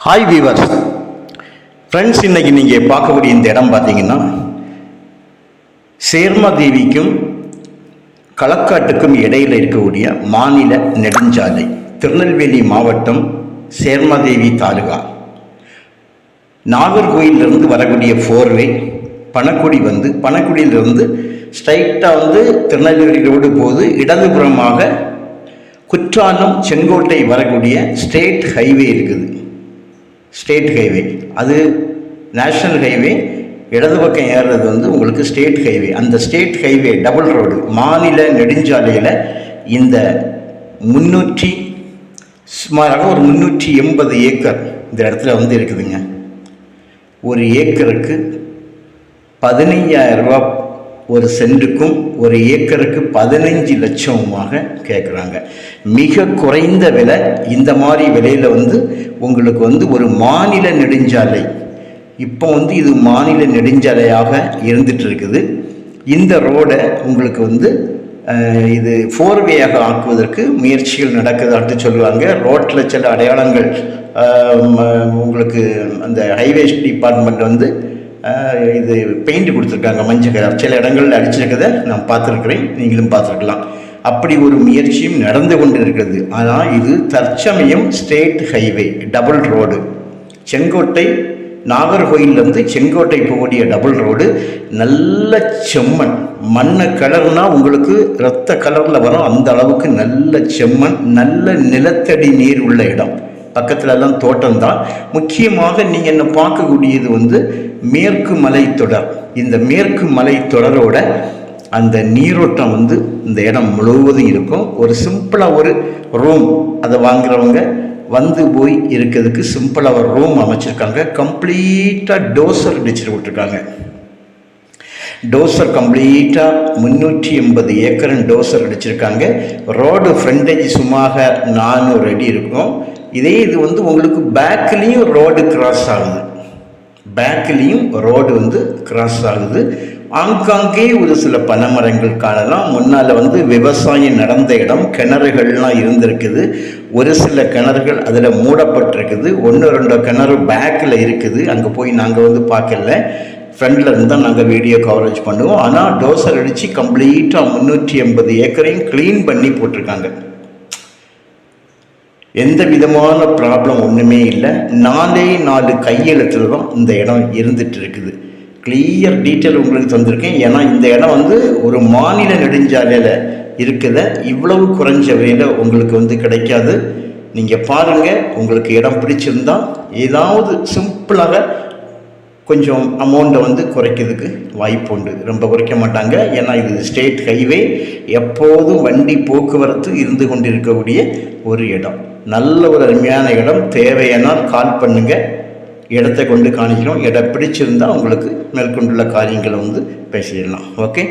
Hi viewers friends, இன்றைக்கி நீங்கள் பார்க்கக்கூடிய இந்த இடம் பார்த்தீங்கன்னா சேர்மாதேவிக்கும் களக்காட்டுக்கும் இடையில் இருக்கக்கூடிய மாநில நெடுஞ்சாலை, திருநெல்வேலி மாவட்டம், சேர்மாதேவி தாலுகா. நாகர்கோயிலிருந்து வரக்கூடிய ஃபோர்வே பணக்குடி பணக்குடியிலிருந்து ஸ்ட்ரைட்டாக திருநெல்வேலி ரோடு போது இடதுபுறமாக குற்றாலம் செங்கோட்டை வரக்கூடிய ஸ்டேட் ஹைவே இருக்குது. ஸ்டேட் ஹைவே அது நேஷ்னல் ஹைவே. இடது பக்கம் ஏறுறது உங்களுக்கு ஸ்டேட் ஹைவே. அந்த ஸ்டேட் ஹைவே டபுள் ரோடு மாநில நெடுஞ்சாலையில் இந்த சுமாராக ஒரு 380 ஏக்கர் இந்த இடத்துல இருக்குதுங்க. ஒரு ஏக்கருக்கு 15,000 ரூபா ஒரு சென்ட்டுக்கும், ஒரு ஏக்கருக்கு 15 லட்சமாக கேட்குறாங்க. மிக குறைந்த விலை. இந்த மாதிரி விலையில் உங்களுக்கு ஒரு மாநில நெடுஞ்சாலை, இப்போ இது மாநில நெடுஞ்சாலையாக இருந்துட்டு இருக்குது. இந்த ரோடை உங்களுக்கு இது ஃபோர்வேயாக ஆக்குவதற்கு முயற்சிகள் நடக்குதாட்டு சொல்லுவாங்க. ரோட்டில் சில அடையாளங்கள் உங்களுக்கு அந்த ஹைவேஸ் டிபார்ட்மெண்ட் இது பெயிண்ட் கொடுத்துருக்காங்க, மஞ்சள் கலர். சில இடங்களில் அடிச்சிருக்கதை நான் பார்த்துருக்குறேன், நீங்களும் பார்த்துருக்கலாம். அப்படி ஒரு முயற்சியும் நடந்து கொண்டு இருக்கிறது. ஆனால் இது தற்சமயம் state highway double road. Sengottai நாகர்கோயிலிருந்து செங்கோட்டை போகக்கூடிய டபுள் ரோடு. நல்ல செம்மண், மண்ணை கலர்னால் உங்களுக்கு இரத்த கலரில் வரும். அந்த அளவுக்கு நல்ல செம்மண், நல்ல நிலத்தடி நீர் உள்ள இடம். பக்கத்துலலாம் தோட்டம் தான். முக்கியமாக நீங்கள் என்ன பார்க்கக்கூடியது மேற்கு மலைத்தொடர். இந்த மேற்கு மலைத்தொடரோட அந்த நீரோட்டம் இந்த இடம் முழுவதும் இருக்கும். ஒரு சிம்பிளாக ஒரு ரூம் அதை வாங்குறவங்க போய் இருக்கிறதுக்கு சிம்பிளாக ஒரு ரூம் அமைச்சிருக்காங்க. கம்ப்ளீட்டாக டோசர் அடிச்சுட்டு விட்டுருக்காங்க. டோசர் கம்ப்ளீட்டாக 380 ஏக்கர் டோசர் அடிச்சிருக்காங்க. ரோடு ஃப்ரண்டேஜ் சும்மாக 400 அடி இருக்கும். இதே இது உங்களுக்கு பேக்லேயும் ரோடு கிராஸ் ஆகுது. பேக்லேயும் ரோடு கிராஸ் ஆகுது. ஆங்காங்கே ஒரு சில பனைமரங்கள் காணலாம். முன்னால் விவசாயம் நடந்த இடம், கிணறுகள்லாம் இருந்திருக்குது. ஒரு சில கிணறுகள் அதில் மூடப்பட்டிருக்குது. 1-2 கிணறு பேக்கில் இருக்குது. அங்கே போய் நாங்கள் பார்க்கல, ஃப்ரெண்டில் இருந்தால் நாங்கள் வீடியோ கவரேஜ் பண்ணுவோம். ஆனால் டோசர் அடித்து கம்ப்ளீட்டாக 380 ஏக்கரையும் க்ளீன் பண்ணி போட்டிருக்காங்க. எந்த விதமான ப்ராப்ளம் ஒன்றுமே இல்லை. 4 கையெழுத்தில் தான் இந்த இடம் இருந்துட்டு இருக்குது. கிளியர் டீட்டெயில் உங்களுக்கு தந்திருக்கேன். ஏன்னா இந்த இடம் ஒரு மாநில நெடுஞ்சாலையில் இருக்குத. இவ்வளவு குறைஞ்ச விலையில் உங்களுக்கு கிடைக்காது. நீங்கள் பாருங்கள், உங்களுக்கு இடம் பிடிச்சிருந்தா ஏதாவது சிம்பிளாக கொஞ்சம் அமௌண்ட்டை குறைக்கிறதுக்கு வாய்ப்பு உண்டு. ரொம்ப குறைக்க மாட்டாங்க. ஏன்னா இது ஸ்டேட் ஹைவே, எப்போதும் வண்டி போக்குவரத்து இருந்து கொண்டிருக்கக்கூடிய ஒரு இடம். நல்ல ஒரு அருமையான இடம். தேவையானால் கால் பண்ணுங்கள், இடத்தை கொண்டு காணிக்கிறோம். இடம் பிடிச்சிருந்தால் உங்களுக்கு மேற்கொண்டுள்ள காரியங்களை பேசிடலாம். ஓகே.